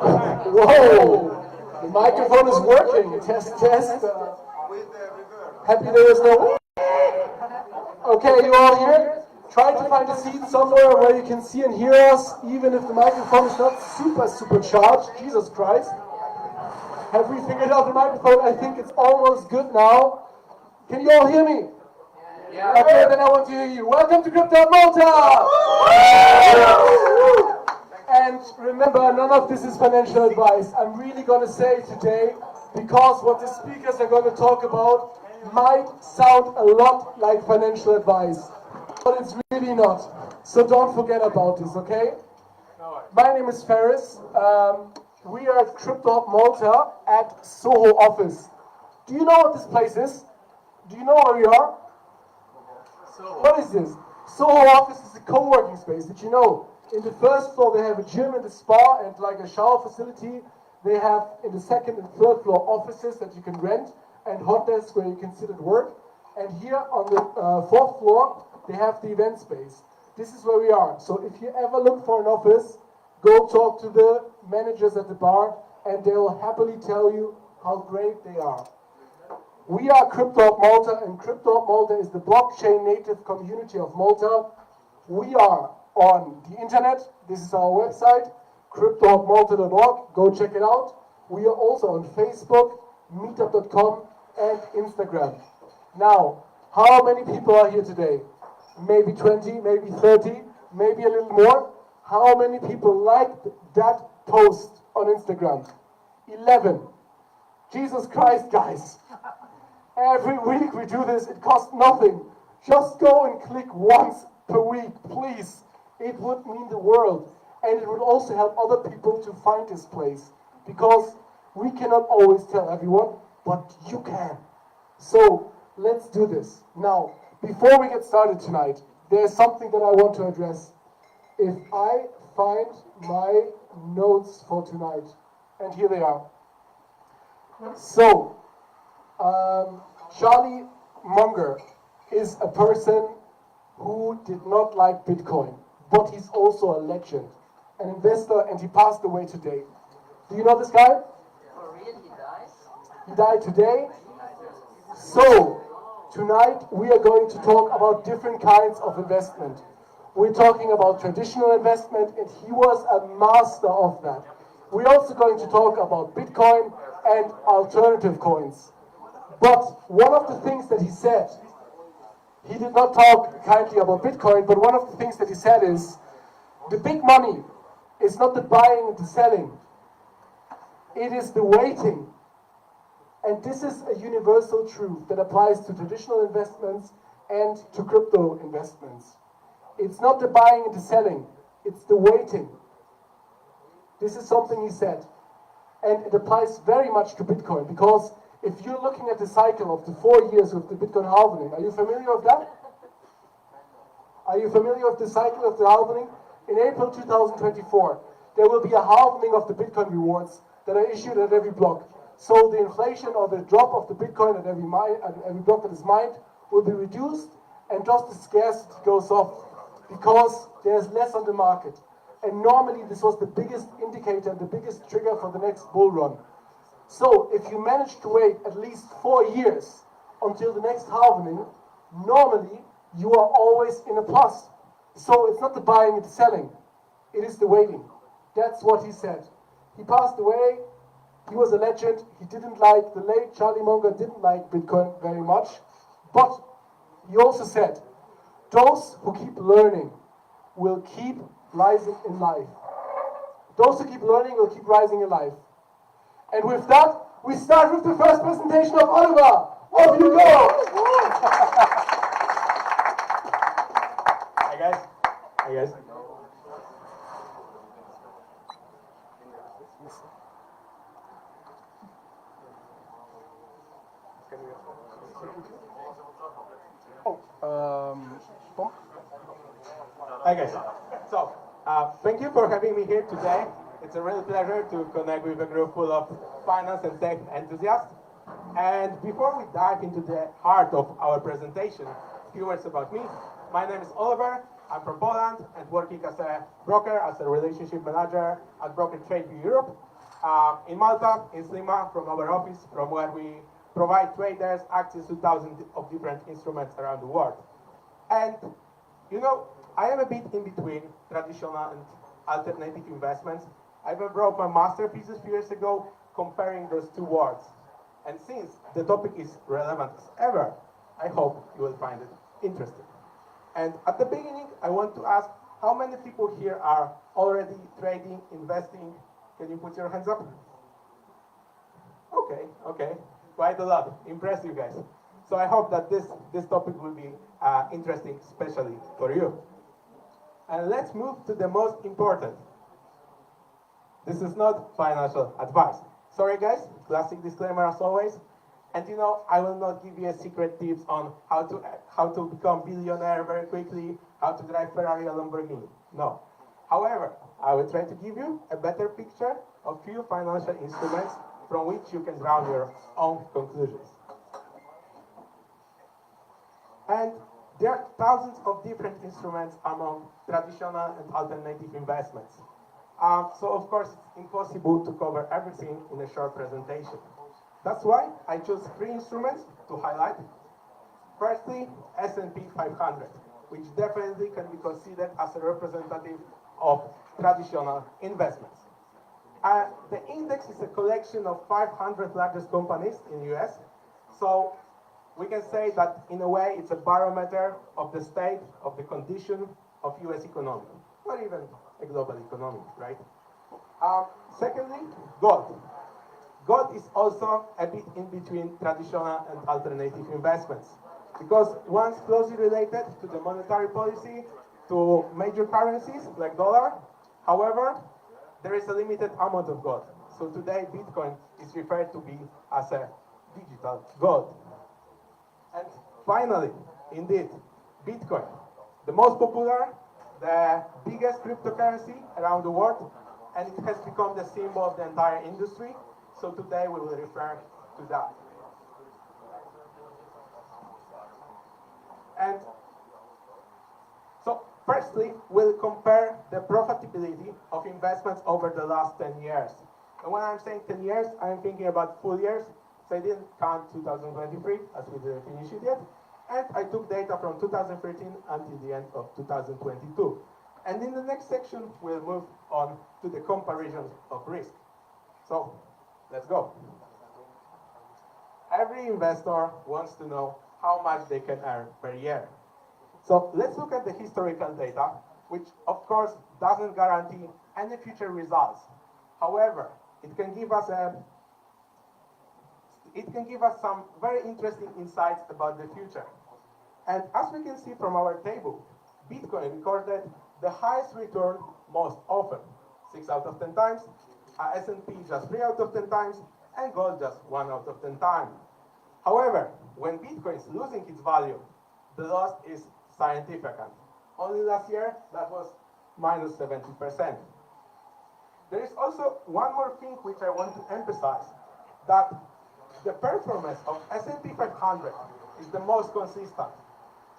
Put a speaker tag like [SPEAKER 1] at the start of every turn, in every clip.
[SPEAKER 1] Whoa! The microphone is working. Test, test. Happy there is no. Okay, you all here? Try to find a seat somewhere where you can see and hear us, even if the microphone is not super charged. Jesus Christ. Have we figured out the microphone? I think it's almost good now. Can you all hear me? Yeah. Okay, then I want to hear you. Welcome to Crypto Malta! And remember, none of this is financial advice. I'm really going to say today, because what the speakers are going to talk about might sound a lot like financial advice, but it's really not. So don't forget about this, okay? My name is Ferris. We are at Crypto Malta at Soho office. Do you know what this place is? Do you know where we are? What is this? Soho office is a co-working space. Did you know? In the first floor they have a gym and a spa and like a shower facility. They have in the second and third floor offices that you can rent and hot desks where you can sit and work. And here on the fourth floor they have the event space. This is where we are. So if you ever look for an office, go talk to the managers at the bar and they will happily tell you how great they are. We are Crypto Malta, and Crypto Malta is the blockchain native community of Malta. We are on the internet. This is our website, cryptomalta.org. Go check it out. We are also on Facebook, meetup.com, and Instagram. Now, how many people are here today? Maybe 20, maybe 30, maybe a little more. How many people liked that post on Instagram? 11. Jesus Christ, guys. Every week we do this, it costs nothing. Just go and click once per week, please. It would mean the world. And it would also help other people to find this place. Because we cannot always tell everyone, but you can. So, let's do this. Now, before we get started tonight, there's something that I want to address. If I find my notes for tonight, and here they are. So, Charlie Munger is a person who did not like Bitcoin, but he's also a legend, an investor, and he passed away today. Do you know this guy?
[SPEAKER 2] For real, he died?
[SPEAKER 1] He died today. So, tonight we are going to talk about different kinds of investment. We're talking about traditional investment, and he was a master of that. We're also going to talk about Bitcoin and alternative coins. But one of the things that he said, he did not talk kindly about Bitcoin, but one of the things that he said is, the big money is not the buying and the selling. It is the waiting. And this is a universal truth that applies to traditional investments and to crypto investments. It's not the buying and the selling, it's the waiting. This is something he said. And it applies very much to Bitcoin, because if you're looking at the cycle of the 4 years of the Bitcoin halvening, are you familiar with that? Are you familiar with the cycle of the halvening? In April 2024, there will be a halvening of the Bitcoin rewards that are issued at every block. So the inflation or the drop of the Bitcoin at every block that is mined will be reduced, and just the scarcity goes off because there's less on the market. And normally this was the biggest indicator and the biggest trigger for the next bull run. So if you manage to wait at least 4 years until the next halvening, normally you are always in a plus. So it's not the buying and the selling, it is the waiting. That's what he said. He passed away, he was a legend, the late Charlie Munger didn't like Bitcoin very much, but he also said, those who keep learning will keep rising in life. Those who keep learning will keep rising in life. And with that, we start with the first presentation of Oliwier. Off you go!
[SPEAKER 3] Hi guys. Hi guys. Hi guys. So, thank you for having me here today. It's a real pleasure to connect with a group full of finance and tech enthusiasts. And before we dive into the heart of our presentation, a few words about me. My name is Oliwier. I'm from Poland and working as a broker, as a relationship manager at broker Tradeview Europe. In Malta, in Slima, from our office, from where we provide traders access to thousands of different instruments around the world. And, you know, I am a bit in between traditional and alternative investments. I wrote my master thesis a few years ago comparing those two worlds. And since the topic is relevant as ever, I hope you will find it interesting. And at the beginning, I want to ask how many people here are already trading, investing? Can you put your hands up? Okay, quite a lot. Impressed you guys. So I hope that this topic will be interesting, especially for you. And let's move to the most important. This is not financial advice. Sorry guys, classic disclaimer as always. And you know, I will not give you a secret tips on how to become billionaire very quickly, how to drive Ferrari or Lamborghini. No. However, I will try to give you a better picture of few financial instruments from which you can draw your own conclusions. And there are thousands of different instruments among traditional and alternative investments. So of course, it's impossible to cover everything in a short presentation. That's why I chose 3 instruments to highlight. Firstly, S&P 500, which definitely can be considered as a representative of traditional investments. The index is a collection of 500 largest companies in the US. So we can say that in a way it's a barometer of the state, of the condition of US economy, or even a global economy, right? Secondly, gold. Gold is also a bit in between traditional and alternative investments because one's closely related to the monetary policy, to major currencies like dollar. However, there is a limited amount of gold. So today, Bitcoin is referred to be as a digital gold. And finally, indeed, Bitcoin, the most popular, the biggest cryptocurrency around the world, and it has become the symbol of the entire industry. So today we will refer to that. And so firstly, we'll compare the profitability of investments over the last 10 years. And when I'm saying 10 years, I'm thinking about full years. So I didn't count 2023, as we didn't finish it yet. And I took data from 2013 until the end of 2022. And in the next section, we'll move on to the comparison of risk. So let's go. Every investor wants to know how much they can earn per year. So let's look at the historical data, which of course doesn't guarantee any future results. However, it can give us some very interesting insights about the future. And as we can see from our table, Bitcoin recorded the highest return most often, 6 out of 10 times, S&P just 3 out of 10 times, and gold just 1 out of 10 times. However, when Bitcoin is losing its value, the loss is significant. Only last year, that was minus 70%. There is also one more thing which I want to emphasize, that the performance of S&P 500 is the most consistent.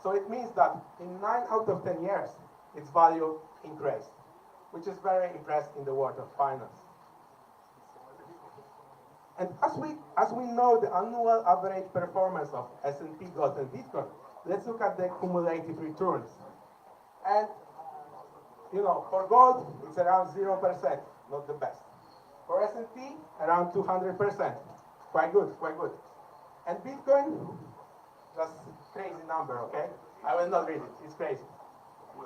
[SPEAKER 3] So it means that in 9 out of 10 years, its value increased, which is very impressive in the world of finance. And as we know the annual average performance of S&P, gold, and Bitcoin, let's look at the cumulative returns. And you know, for gold, it's around 0%, not the best. For S&P, around 200%. Quite good, quite good. And Bitcoin, just crazy number, okay? I will not read it, it's crazy.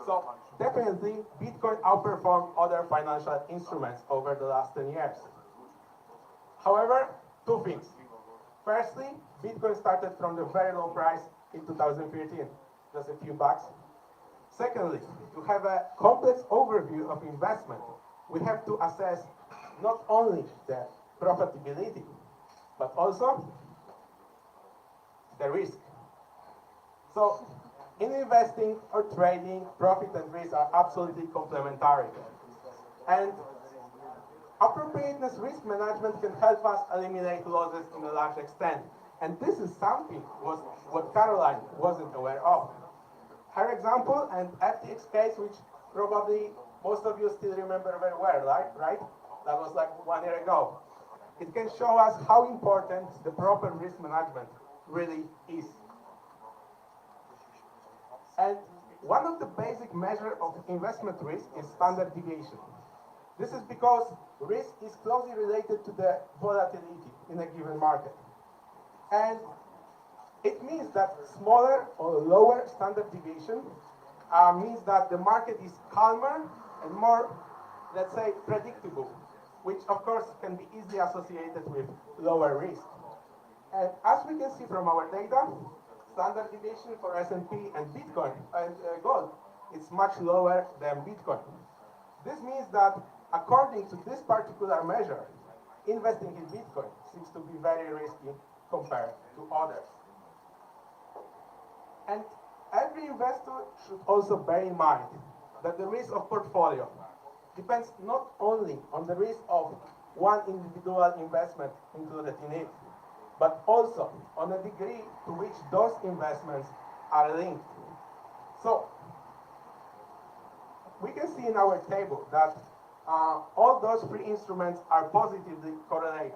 [SPEAKER 3] So definitely, Bitcoin outperformed other financial instruments over the last 10 years. However, 2 things. Firstly, Bitcoin started from the very low price in 2013, just a few bucks. Secondly, to have a complex overview of investment, we have to assess not only the profitability, but also the risk. So, in investing or trading, profit and risk are absolutely complementary. And appropriateness risk management can help us eliminate losses to a large extent. And this is something what Caroline wasn't aware of. Her example and FTX case, which probably most of you still remember very well, right? That was like 1 year ago. It can show us how important the proper risk management really is. And one of the basic measures of investment risk is standard deviation. This is because risk is closely related to the volatility in a given market. And it means that smaller or lower standard deviation means that the market is calmer and more, let's say, predictable, which of course can be easily associated with lower risk. And as we can see from our data, standard deviation for S&P and Bitcoin and gold is much lower than Bitcoin. This means that according to this particular measure, investing in Bitcoin seems to be very risky compared to others. And every investor should also bear in mind that the risk of portfolio depends not only on the risk of one individual investment included in it, but also on the degree to which those investments are linked. So, we can see in our table that all those three instruments are positively correlated.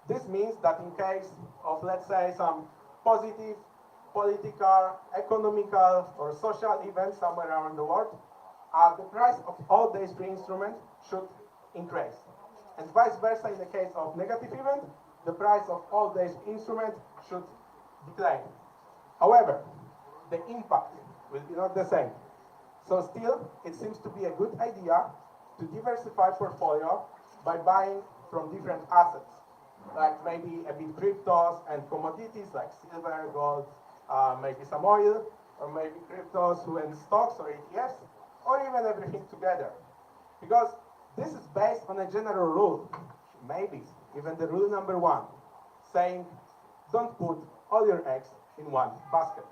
[SPEAKER 3] This means that in case of, let's say, some positive political, economical, or social events somewhere around the world, the price of all these three instruments should increase. And vice versa, in the case of negative event, the price of all these instruments should decline. However, the impact will be not the same. So still, it seems to be a good idea to diversify portfolio by buying from different assets, like maybe a bit cryptos and commodities like silver, gold, maybe some oil, or maybe cryptos and stocks or ETFs, or even everything together. Because this is based on a general rule, maybe even the rule number 1, saying don't put all your eggs in one basket.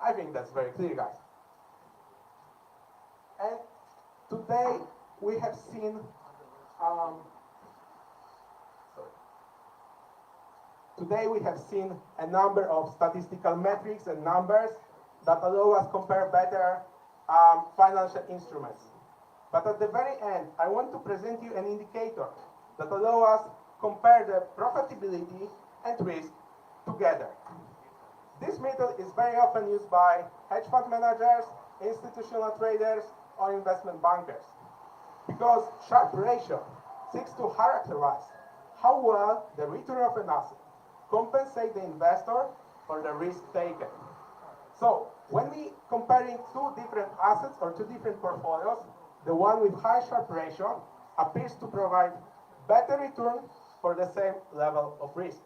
[SPEAKER 3] I think that's very clear, guys. And today we have seen a number of statistical metrics and numbers that allow us compare better financial instruments. But at the very end, I want to present you an indicator that allow us compare the profitability and risk together. This method is very often used by hedge fund managers, institutional traders, or investment bankers, because Sharpe ratio seeks to characterize how well the return of an asset compensate the investor for the risk taken. So when we comparing two different assets or two different portfolios, the one with high Sharpe ratio appears to provide better return for the same level of risk.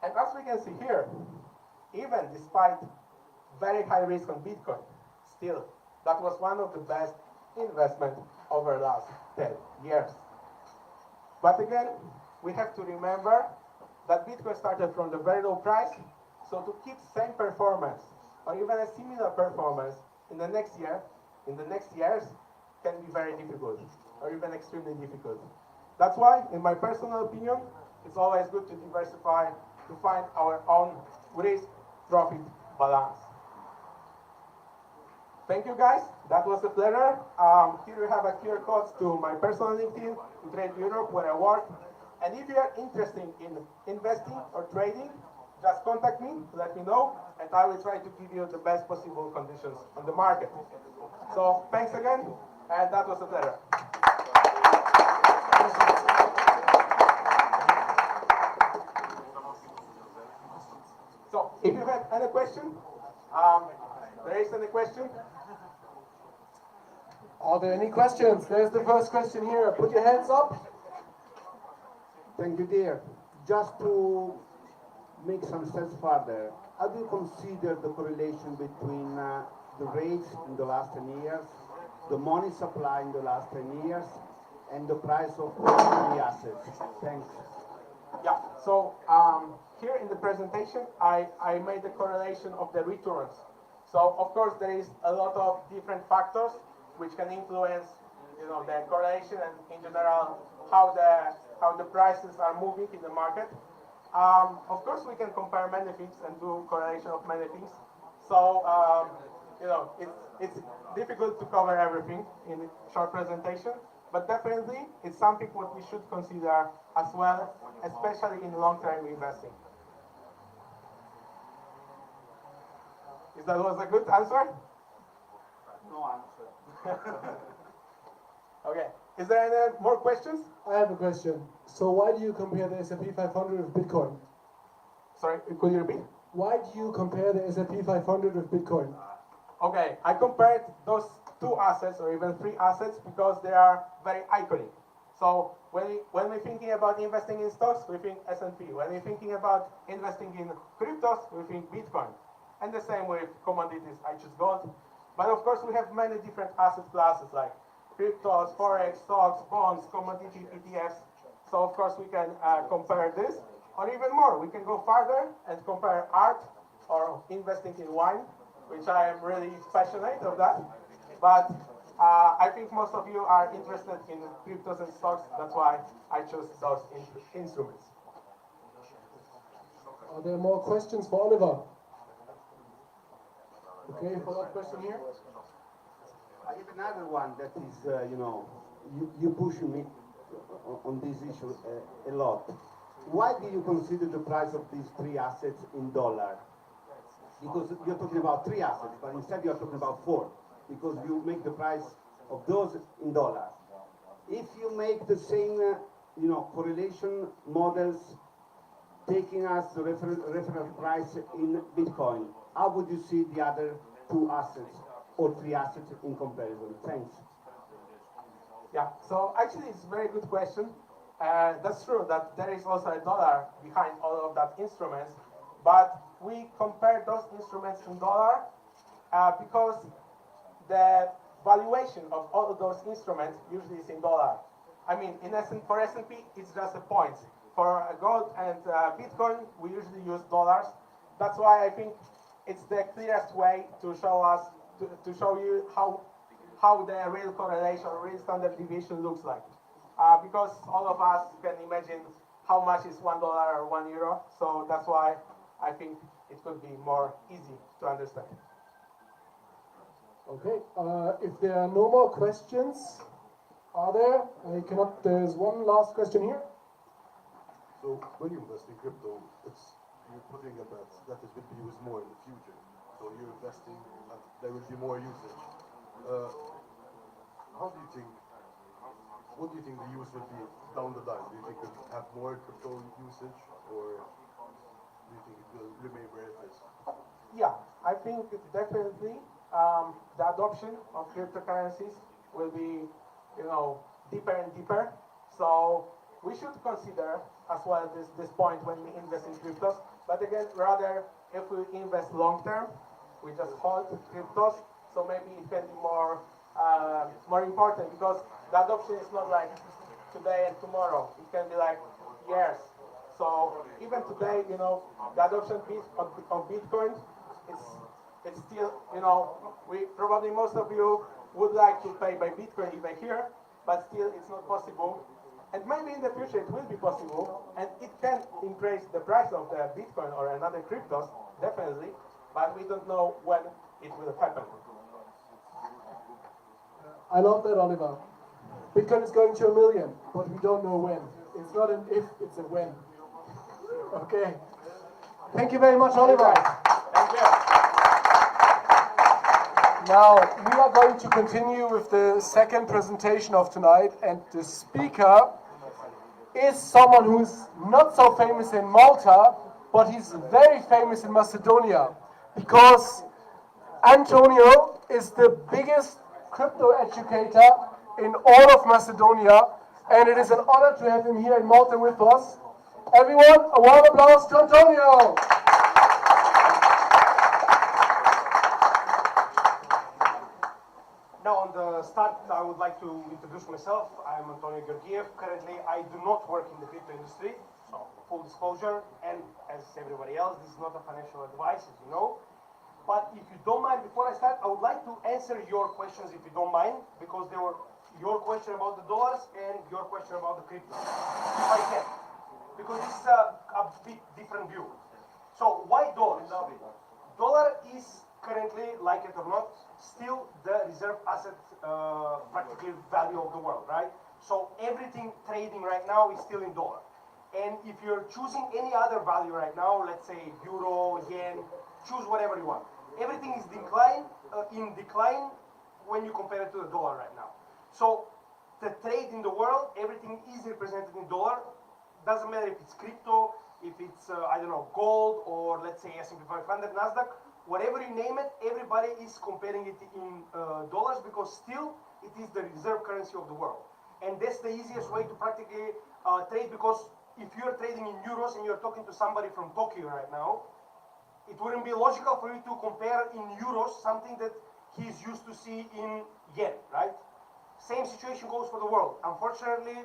[SPEAKER 3] And as we can see here, even despite very high risk on Bitcoin, still, that was one of the best investments over the last 10 years. But again, we have to remember that Bitcoin started from the very low price, so to keep same performance or even a similar performance in the next year, in the next years, can be very difficult or even extremely difficult. That's why, in my personal opinion, it's always good to diversify to find our own risk-profit balance. Thank you, guys. That was a pleasure. Here you have a QR code to my personal LinkedIn, to Tradeview Europe, where I work. And if you are interested in investing or trading, just contact me, let me know, and I will try to give you the best possible conditions on the market. So thanks again, and that was a pleasure. So if you have any question, there is any question?
[SPEAKER 1] Are there any questions? There's the first question here. Put your hands up.
[SPEAKER 4] Thank you, dear. Just to make some steps further, how do you consider the correlation between the rates in the last 10 years, the money supply in the last 10 years, and the price of the assets? Thanks.
[SPEAKER 3] Yeah, so here in the presentation, I made the correlation of the returns. So of course there is a lot of different factors which can influence, the correlation and in general how the prices are moving in the market. Of course we can compare many things and do correlation of many things. So it's difficult to cover everything in a short presentation. but definitely it's something what we should consider as well, especially in long-term investing. Is that was a good answer?
[SPEAKER 4] No answer.
[SPEAKER 3] Okay. Is there any more questions?
[SPEAKER 1] I have a question. So why do you compare the S&P 500 with Bitcoin?
[SPEAKER 3] Sorry, could you repeat?
[SPEAKER 1] Why do you compare the S&P 500 with Bitcoin?
[SPEAKER 3] Okay, I compared those two assets or even three assets because they are very iconic. So when we're thinking about investing in stocks, we think S&P. When we're thinking about investing in cryptos, we think Bitcoin. And the same with commodities, I choose gold. But of course, we have many different asset classes like cryptos, forex, stocks, bonds, commodity ETFs. So of course, we can compare this, or even more. We can go further and compare art or investing in wine, which I am really passionate of that. But I think most of you are interested in cryptos and stocks. That's why I chose those instruments.
[SPEAKER 1] Are there more questions for Oliver? Okay, follow-up question here.
[SPEAKER 4] I have another one that is, you push me on this issue a lot. Why do you consider the price of these three assets in dollar? Because you're talking about three assets, but instead you're talking about four, because you make the price of those in dollars. If you make the same, correlation models, taking us the reference price in Bitcoin, how would you see the other two assets or three assets in comparison? Thanks.
[SPEAKER 3] Yeah, so actually it's a very good question. That's true that there is also a dollar behind all of that instruments, but we compare those instruments in dollar because the valuation of all of those instruments usually is in dollar. I mean, for S&P, it's just a point. For gold and Bitcoin, we usually use dollars. That's why I think it's the clearest way to show you how the real correlation, real standard deviation looks like. Because all of us can imagine how much is $1 or €1. So that's why I think it could be more easy to understand.
[SPEAKER 1] Okay, if there are no more questions, are there? There's one last question here.
[SPEAKER 5] So when you invest in crypto, you're putting a bet that it will be used more in the future. So you're investing and there will be more usage. What do you think the use will be down the line? Do you think we'll have more crypto usage, or do you think it will remain where it is?
[SPEAKER 3] Yeah, I think definitely the adoption of cryptocurrencies will be, deeper and deeper. So we should consider as well this point when we invest in cryptos. But again, rather if we invest long term, we just hold cryptos. So maybe it can be more important because the adoption is not like today and tomorrow. It can be like years. So even today, the adoption of Bitcoin, it's still, probably most of you would like to pay by Bitcoin even here, but still it's not possible. And maybe in the future it will be possible, and it can increase the price of the Bitcoin or another cryptos, definitely, but we don't know when it will happen.
[SPEAKER 1] I love that, Oliver. Bitcoin is going to 1 million, but we don't know when. It's not an if, it's a when. Okay. Thank you very much, Oliver.
[SPEAKER 3] Thank you.
[SPEAKER 1] Now, we are going to continue with the second presentation of tonight, and the speaker is someone who's not so famous in Malta, but he's very famous in Macedonia, because Antonio is the biggest crypto educator in all of Macedonia, and it is an honor to have him here in Malta with us. Everyone, a warm applause to Antonio!
[SPEAKER 6] Now, on the start, I would like to introduce myself. I am Antonio Gjorgiev. Currently, I do not work in the crypto industry, so full disclosure. And as everybody else, this is not a financial advice, as you know. But if you don't mind, before I start, I would like to answer your questions, if you don't mind, because there were your question about the dollars and your question about the crypto. If I can, because this is a bit different view. So why dollars? Dollar is currently, like it or not, still the reserve asset, practically value of the world, right? So everything trading right now is still in dollar. And if you're choosing any other value right now, let's say euro, yen, choose whatever you want. Everything is in decline when you compare it to the dollar right now. So the trade in the world, everything is represented in dollar. Doesn't matter if it's crypto, if it's, I don't know, gold, or let's say S&P 500, NASDAQ, whatever you name it, everybody is comparing it in dollars because still it is the reserve currency of the world. And that's the easiest way to practically trade, because if you're trading in euros and you're talking to somebody from Tokyo right now, it wouldn't be logical for you to compare in euros something that he's used to see in yen, right? Same situation goes for the world. Unfortunately,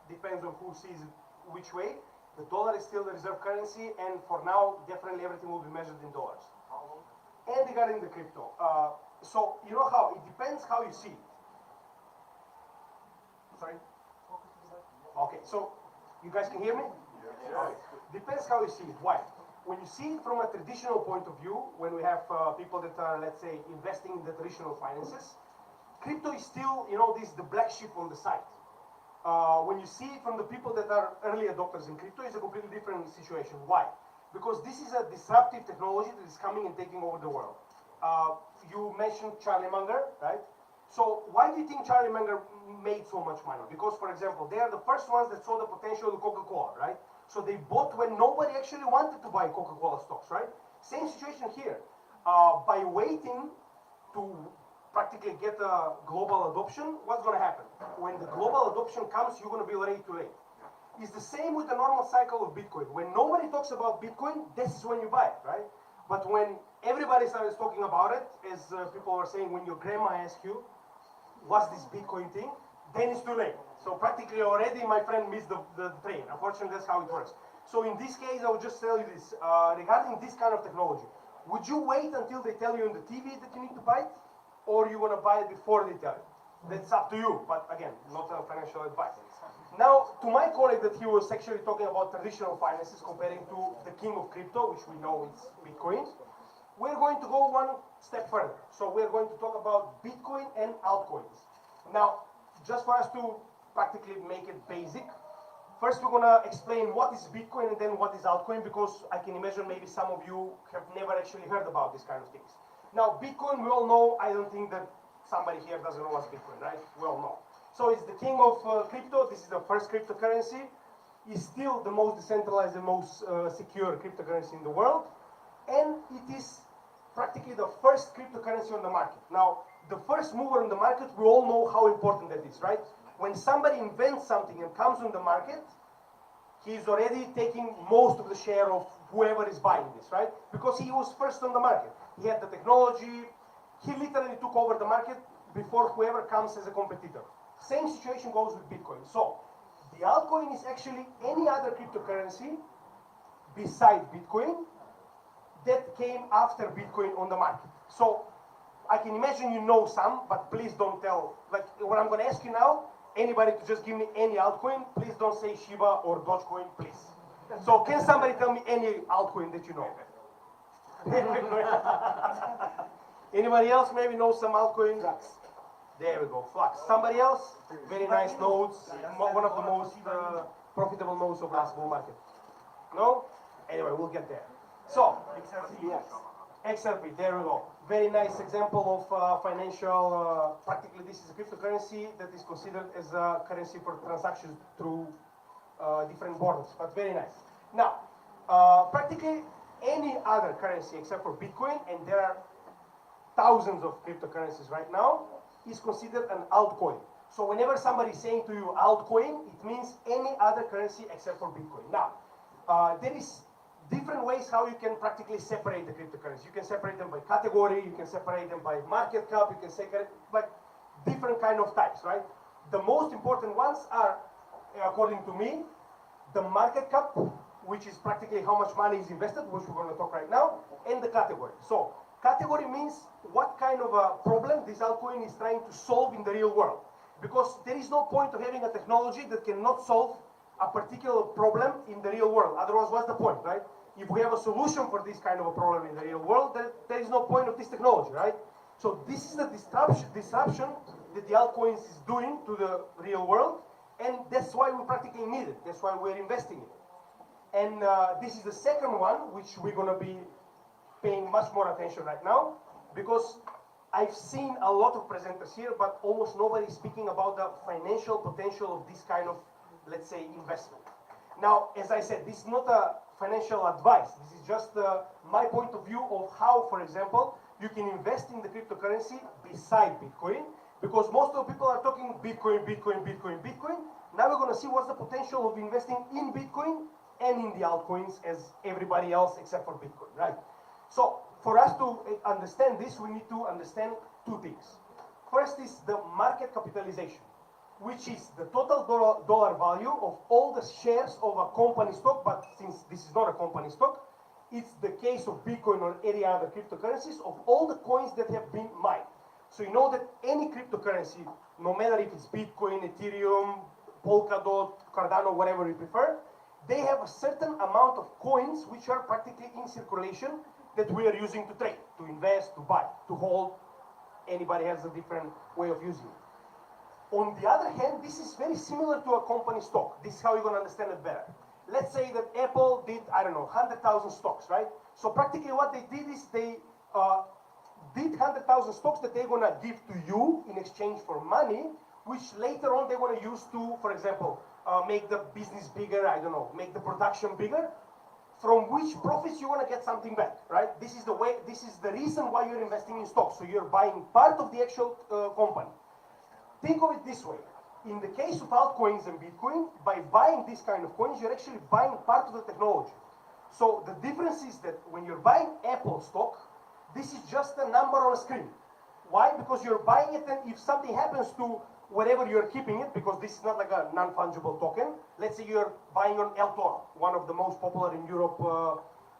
[SPEAKER 6] depends on who sees it which way. The dollar is still the reserve currency, and for now, definitely everything will be measured in dollars. And regarding the crypto, so you know how it depends how you see it. Sorry? Okay, so you guys can hear me? Yes. Depends how you see it. Why? When you see it from a traditional point of view, when we have people that are, let's say, investing in the traditional finances, crypto is still, you know, this the black sheep on the side. When you see it from the people that are early adopters in crypto, it's a completely different situation. Why? Because this is a disruptive technology that is coming and taking over the world. You mentioned Charlie Munger, right? So why do you think Charlie Munger made so much money? Because, for example, they are the first ones that saw the potential of Coca-Cola, right? So they bought when nobody actually wanted to buy Coca-Cola stocks, right? Same situation here. By waiting to practically get a global adoption, what's going to happen? When the global adoption comes, you're going to be already too late. It's the same with the normal cycle of Bitcoin. When nobody talks about Bitcoin, this is when you buy it, right? But when everybody starts talking about it, as people are saying, when your grandma asks you, what's this Bitcoin thing? Then it's too late. So practically already my friend missed the train. Unfortunately, that's how it works. So in this case, I will just tell you this. Regarding this kind of technology, would you wait until they tell you on the TV that you need to buy it? Or you want to buy it before they tell you? That's up to you. But again, not a financial advice. Now, to my colleague that he was actually talking about traditional finances comparing to the king of crypto, which we know is Bitcoin, we're going to go one step further. So we're going to talk about Bitcoin and altcoins. Now, just for us to practically make it basic, first we're going to explain what is Bitcoin and then what is altcoin, because I can imagine maybe some of you have never actually heard about these kind of things. Now, Bitcoin, we all know, I don't think that somebody here doesn't know what's Bitcoin, right? We all know. So it's the king of crypto. This is the first cryptocurrency. It's still the most decentralized and most secure cryptocurrency in the world. And it is practically the first cryptocurrency on the market. Now, the first mover in the market, we all know how important that is, right? When somebody invents something and comes on the market, he's already taking most of the share of whoever is buying this, right? Because he was first on the market. He had the technology. He literally took over the market before whoever comes as a competitor. Same situation goes with Bitcoin. So the altcoin is actually any other cryptocurrency beside Bitcoin that came after Bitcoin on the market. So I can imagine you know some, but please don't tell. Like what I'm going to ask you now, anybody to just give me any altcoin, please don't say Shiba or Dogecoin, please. So can somebody tell me any altcoin that you know? Anybody else maybe knows some altcoin? Flux. There we go, Flux. Somebody else? Very nice nodes. One of the most profitable nodes of last bull market. No? Anyway, we'll get there. So, XRP, there we go. Very nice example of financial, practically this is a cryptocurrency that is considered as a currency for transactions through different borders, but very nice. Now, practically any other currency except for Bitcoin, and there are thousands of cryptocurrencies right now, is considered an altcoin. So whenever somebody is saying to you altcoin, it means any other currency except for Bitcoin. Now, there is different ways how you can practically separate the cryptocurrencies. You can separate them by category, you can separate them by market cap, you can separate like different kind of types, right? The most important ones are, according to me, the market cap, which is practically how much money is invested, which we're going to talk right now, and the category. So category means what kind of a problem this altcoin is trying to solve in the real world. Because there is no point of having a technology that cannot solve a particular problem in the real world. Otherwise, what's the point, right? If we have a solution for this kind of a problem in the real world, then there is no point of this technology, right? So this is the disruption that the altcoins is doing to the real world. And that's why we practically need it. That's why we're investing in it. And this is the second one, which we're going to be paying much more attention right now, because I've seen a lot of presenters here, but almost nobody is speaking about the financial potential of this kind of, let's say, investment. Now, as I said, this is not a financial advice. This is just my point of view of how, for example, you can invest in the cryptocurrency beside Bitcoin, because most of the people are talking Bitcoin, Bitcoin, Bitcoin, Bitcoin. Now we're going to see what's the potential of investing in Bitcoin and in the altcoins as everybody else except for Bitcoin, right? So for us to understand this, we need to understand two things. First is the market capitalization, which is the total dollar value of all the shares of a company stock, but since this is not a company stock, it's the case of Bitcoin or any other cryptocurrencies of all the coins that have been mined. So you know that any cryptocurrency, no matter if it's Bitcoin, Ethereum, Polkadot, Cardano, whatever you prefer, they have a certain amount of coins which are practically in circulation that we are using to trade, to invest, to buy, to hold. Anybody has a different way of using it. On the other hand, this is very similar to a company stock. This is how you're going to understand it better. Let's say that Apple did, I don't know, 100,000 stocks, right? So practically what they did is they did 100,000 stocks that they're going to give to you in exchange for money, which later on they want to use to, for example, make the business bigger, I don't know, make the production bigger, from which profits you want to get something back, right? This is the way, this is the reason why you're investing in stocks. So you're buying part of the actual company. Think of it this way. In the case of altcoins and Bitcoin, by buying this kind of coins, you're actually buying part of the technology. So the difference is that when you're buying Apple stock, this is just a number on a screen. Why? Because you're buying it, and if something happens to wherever you're keeping it, because this is not like a non-fungible token. Let's say you're buying on El Toro, one of the most popular in Europe.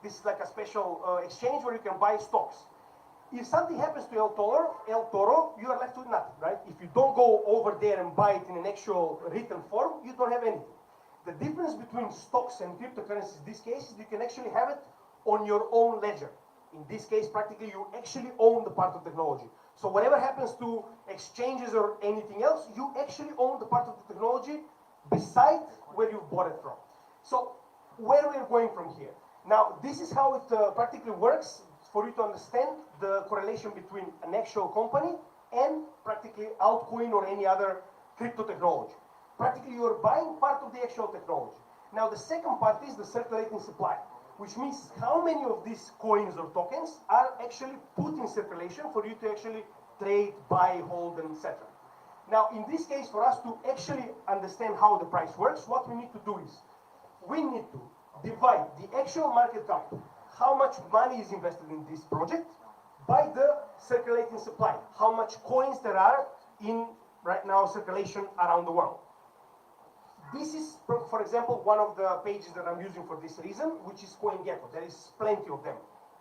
[SPEAKER 6] This is like a special exchange where you can buy stocks. If something happens to El Toro, you are left with nothing, right? If you don't go over there and buy it in an actual written form, you don't have anything. The difference between stocks and cryptocurrencies in this case is you can actually have it on your own ledger. In this case, practically, you actually own the part of technology. So whatever happens to exchanges or anything else, you actually own the part of the technology beside where you bought it from. So where we're going from here. Now, this is how it practically works for you to understand the correlation between an actual company and practically altcoin or any other crypto technology. Practically, you're buying part of the actual technology. Now, the second part is the circulating supply, which means how many of these coins or tokens are actually put in circulation for you to actually trade, buy, hold, and etc. Now, in this case, for us to actually understand how the price works, what we need to do is we need to divide the actual market cap, how much money is invested in this project, by the circulating supply, how much coins there are in right now circulation around the world. This is, for example, one of the pages that I'm using for this reason, which is CoinGecko. There is plenty of them.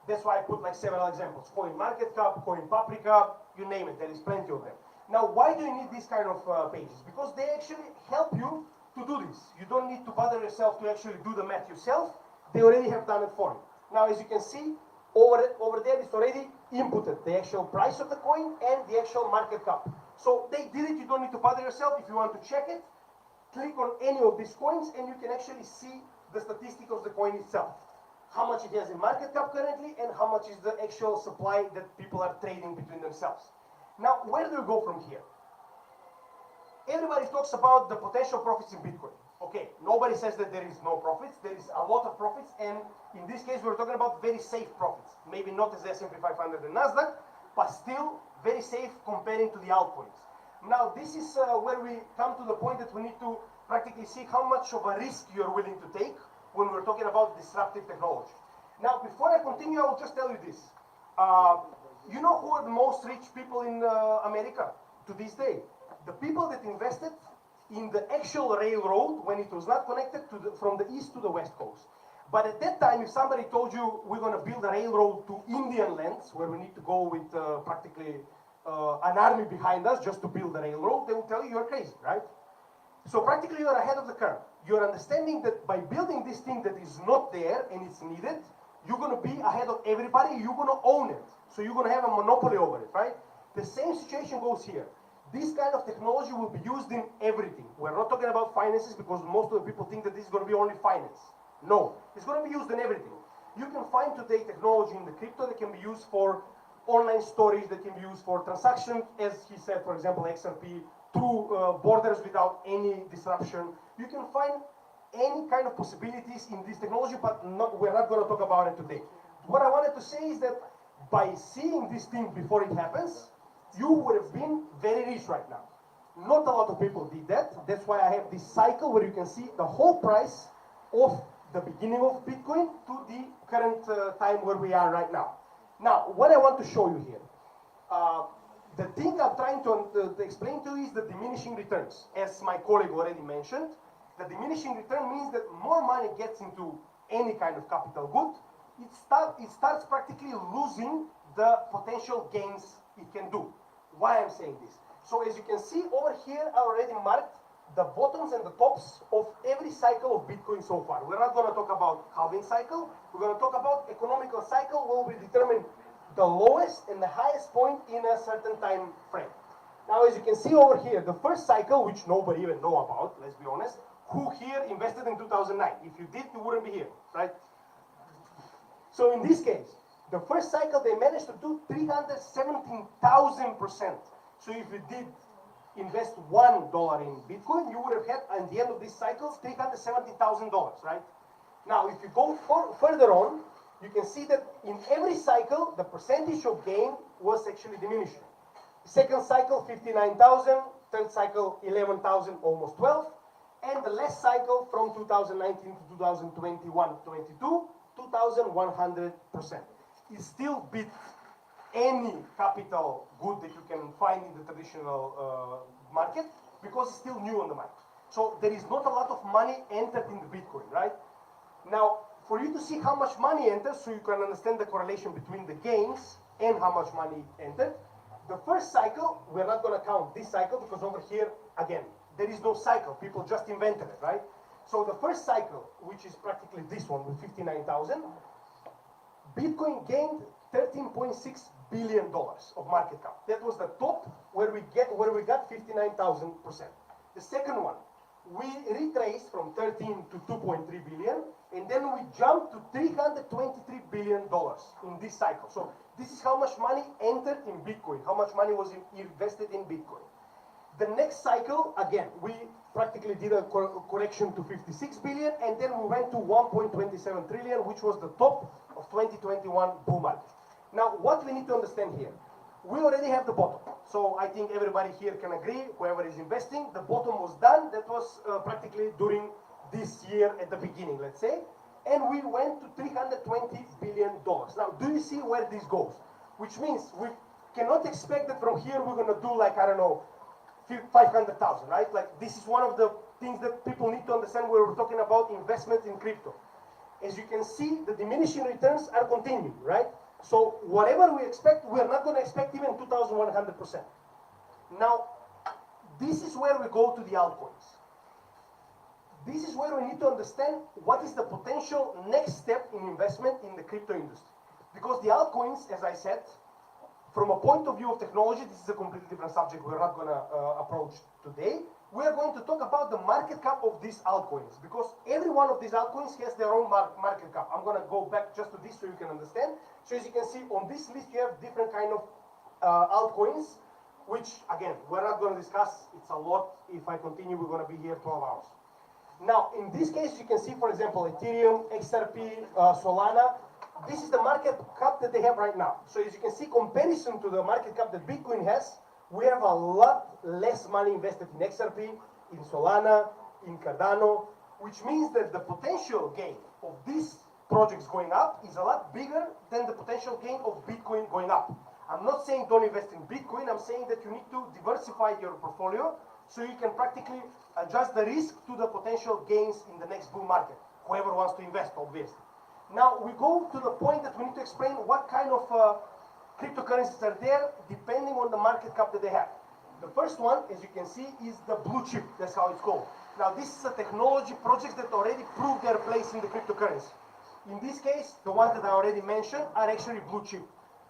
[SPEAKER 6] That's why I put like several examples. Coin Market Cap, Coin Paprika, you name it, there is plenty of them. Now, why do you need these kind of pages? Because they actually help you to do this. You don't need to bother yourself to actually do the math yourself. They already have done it for you. Now, as you can see, over there it's already inputted the actual price of the coin and the actual market cap. So they did it, you don't need to bother yourself. If you want to check it, click on any of these coins and you can actually see the statistic of the coin itself. How much it has in market cap currently and how much is the actual supply that people are trading between themselves. Now, where do we go from here? Everybody talks about the potential profits in Bitcoin. Okay, nobody says that there is no profits. There is a lot of profits, and in this case, we're talking about very safe profits. Maybe not as the S&P 500 and Nasdaq, but still very safe comparing to the altcoins. Now, this is where we come to the point that we need to practically see how much of a risk you're willing to take when we're talking about disruptive technology. Now, before I continue, I will just tell you this. You know who are the most rich people in America to this day? The people that invested in the actual railroad when it was not connected to from the east to the west coast. But at that time, if somebody told you we're going to build a railroad to Indian lands, where we need to go with practically an army behind us just to build a railroad, they will tell you you're crazy, right? So practically you're ahead of the curve. You're understanding that by building this thing that is not there and it's needed, you're going to be ahead of everybody, you're going to own it. So you're going to have a monopoly over it, right? The same situation goes here. This kind of technology will be used in everything. We're not talking about finances because most of the people think that this is going to be only finance. No, it's going to be used in everything. You can find today technology in the crypto that can be used for online storage, that can be used for transaction, as he said, for example, XRP, through borders without any disruption. You can find any kind of possibilities in this technology, but we're not going to talk about it today. What I wanted to say is that by seeing this thing before it happens, you would have been very rich right now. Not a lot of people did that. That's why I have this cycle where you can see the whole price of the beginning of Bitcoin to the current time where we are right now. Now, what I want to show you here, the thing I'm trying to explain to you is the diminishing returns. As my colleague already mentioned, the diminishing return means that more money gets into any kind of capital good, it starts practically losing the potential gains it can do. Why I'm saying this? So as you can see over here, I already marked the bottoms and the tops of every cycle of Bitcoin so far. We're not going to talk about halving cycle. We're going to talk about economical cycle where we determine the lowest and the highest point in a certain time frame. Now, as you can see over here, the first cycle, which nobody even know about, let's be honest, who here invested in 2009? If you did, you wouldn't be here, right? So in this case, the first cycle, they managed to do 317,000%. So if you did invest $1 in Bitcoin, you would have had, at the end of this cycle, $370,000, right? Now, if you go further on, you can see that in every cycle, the percentage of gain was actually diminishing. Second cycle, 59,000. Third cycle, 11,000, almost 12. And the last cycle from 2019 to 2021-22, 2,100%. It still beat any capital good that you can find in the traditional market because it's still new on the market. So there is not a lot of money entered in the Bitcoin, right? Now, for you to see how much money enters, so you can understand the correlation between the gains and how much money entered, the first cycle, we're not going to count this cycle because over here, again, there is no cycle. People just invented it, right? So the first cycle, which is practically this one with 59,000, Bitcoin gained $13.6 billion of market cap. That was the top where we got 59,000%. The second one, we retraced from 13 to 2.3 billion, and then we jumped to $323 billion in this cycle. So this is how much money entered in Bitcoin, how much money was invested in Bitcoin. The next cycle, again, we practically did a correction to 56 billion, and then we went to 1.27 trillion, which was the top of 2021 bull market. Now, what we need to understand here, we already have the bottom. So I think everybody here can agree, whoever is investing, the bottom was done. That was practically during this year at the beginning, let's say. And we went to $320 billion. Now, do you see where this goes? Which means we cannot expect that from here we're going to do like, I don't know, 500,000, right? Like this is one of the things that people need to understand when we're talking about investment in crypto. As you can see, the diminishing returns are continuing, right? So whatever we expect, we're not going to expect even 2,100%. Now, this is where we go to the altcoins. This is where we need to understand what is the potential next step in investment in the crypto industry. Because the altcoins, as I said, from a point of view of technology, this is a completely different subject we're not going to approach today. We're going to talk about the market cap of these altcoins, because every one of these altcoins has their own market cap. I'm going to go back just to this so you can understand. So as you can see on this list, you have different kind of altcoins, which again, we're not going to discuss. It's a lot. If I continue, we're going to be here 12 hours. Now, in this case, you can see, for example, Ethereum, XRP, Solana. This is the market cap that they have right now. So as you can see, comparison to the market cap that Bitcoin has, we have a lot less money invested in XRP, in Solana, in Cardano, which means that the potential gain of these projects going up is a lot bigger than the potential gain of Bitcoin going up. I'm not saying don't invest in Bitcoin, I'm saying that you need to diversify your portfolio so you can practically adjust the risk to the potential gains in the next bull market, whoever wants to invest, obviously. Now, we go to the point that we need to explain what kind of cryptocurrencies are there depending on the market cap that they have. The first one, as you can see, is the blue chip. That's how it's called. Now, this is a technology project that already proved their place in the cryptocurrency. In this case, the ones that I already mentioned are actually blue chip.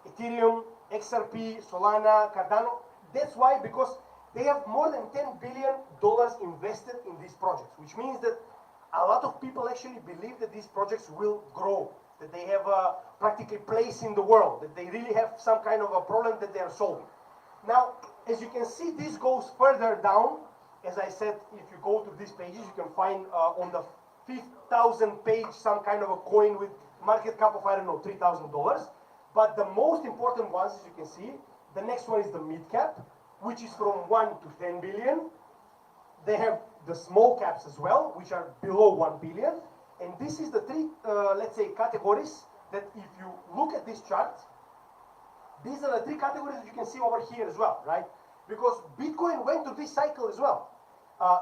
[SPEAKER 6] Ethereum, XRP, Solana, Cardano. That's why, because They have more than $10 billion invested in these projects, which means that a lot of people actually believe that these projects will grow, that they have a practically place in the world, that they really have some kind of a problem that they are solving. Now, as you can see, this goes further down. As I said, if you go to these pages, you can find on the 5,000 page some kind of a coin with market cap of, I don't know, $3,000. But the most important ones, as you can see, the next one is the mid cap, which is from 1 to 10 billion. They have the small caps as well, which are below 1 billion. And this is the three, let's say, categories that if you look at this chart, these are the three categories that you can see over here as well, right? Because Bitcoin went through this cycle as well.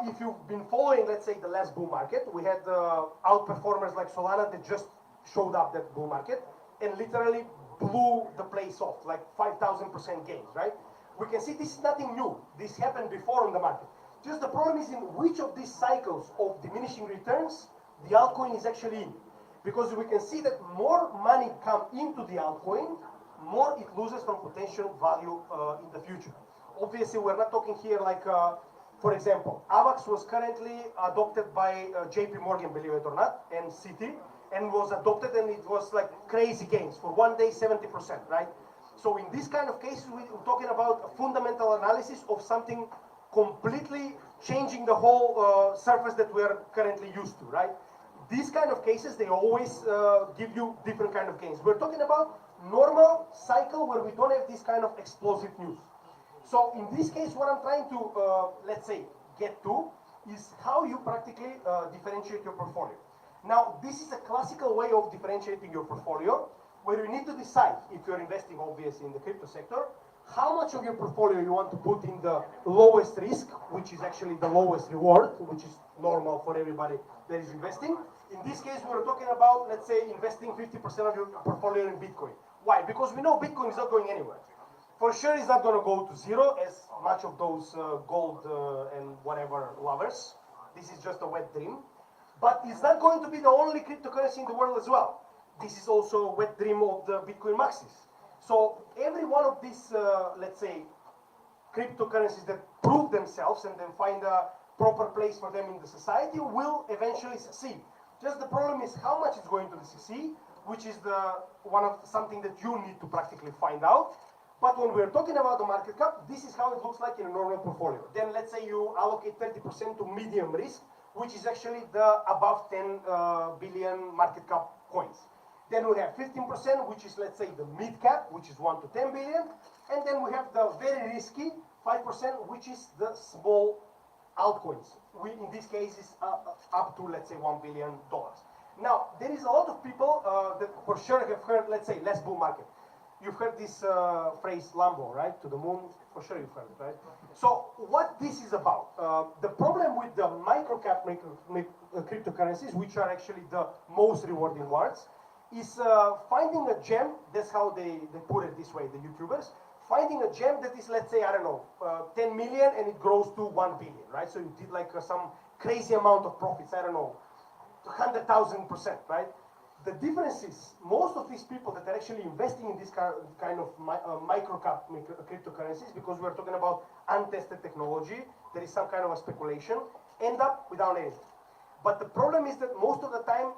[SPEAKER 6] If you've been following, let's say, the last bull market, we had outperformers like Solana that just showed up that bull market and literally blew the place off, like 5,000% gains, right? We can see this is nothing new. This happened before on the market. Just the problem is in which of these cycles of diminishing returns the altcoin is actually in. Because we can see that more money come into the altcoin, more it loses from potential value in the future. Obviously, we're not talking here like, for example, AVAX was currently adopted by JP Morgan, believe it or not, and Citi, and was adopted, and it was like crazy gains for one day, 70%, right? So in this kind of cases, we're talking about a fundamental analysis of something completely changing the whole surface that we are currently used to, right? These kind of cases, they always give you different kind of gains. We're talking about normal cycle where we don't have this kind of explosive news. So in this case, what I'm trying to, let's say, get to is how you practically differentiate your portfolio. Now, this is a classical way of differentiating your portfolio, where you need to decide, if you're investing obviously in the crypto sector, how much of your portfolio you want to put in the lowest risk, which is actually the lowest reward, which is normal for everybody that is investing. In this case, we're talking about, let's say, investing 50% of your portfolio in Bitcoin. Why? Because we know Bitcoin is not going anywhere. For sure, it's not going to go to zero, as much of those gold and whatever lovers. This is just a wet dream. But it's not going to be the only cryptocurrency in the world as well. This is also a wet dream of the Bitcoin maxis. So every one of these, let's say, cryptocurrencies that prove themselves and then find a proper place for them in the society will eventually succeed. Just the problem is how much it's going to succeed, which is something that you need to practically find out. But when we're talking about the market cap, this is how it looks like in a normal portfolio. Then let's say you allocate 30% to medium risk, which is actually the above 10 billion market cap coins. Then we have 15%, which is, let's say, the mid cap, which is 1 to 10 billion. And then we have the very risky 5%, which is the small altcoins. In this case, is up to, let's say, $1 billion. Now, there is a lot of people that for sure have heard, let's say, less bull market. You've heard this phrase, Lambo, right? To the moon, for sure you've heard it, right? So what this is about, the problem with the microcap cryptocurrencies, which are actually the most rewarding ones, is finding a gem. That's how they put it this way, the YouTubers. Finding a gem that is, let's say, I don't know, 10 million and it grows to 1 billion, right? So you did like some crazy amount of profits, I don't know, 100,000%, right? The difference is most of these people that are actually investing in this kind of microcap cryptocurrencies, because we're talking about untested technology, there is some kind of a speculation, end up without anything. But the problem is that most of the time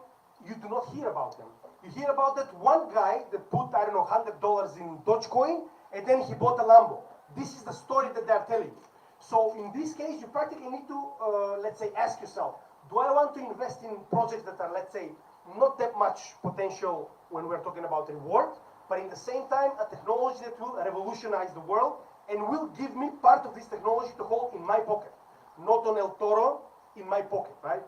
[SPEAKER 6] you do not hear about them. You hear about that one guy that put, I don't know, $100 in Dogecoin and then he bought a Lambo. This is the story that they're telling you. So in this case, you practically need to, let's say, ask yourself, do I want to invest in projects that are, let's say, not that much potential when we're talking about reward, but in the same time, a technology that will revolutionize the world and will give me part of this technology to hold in my pocket, not on El Toro, in my pocket, right?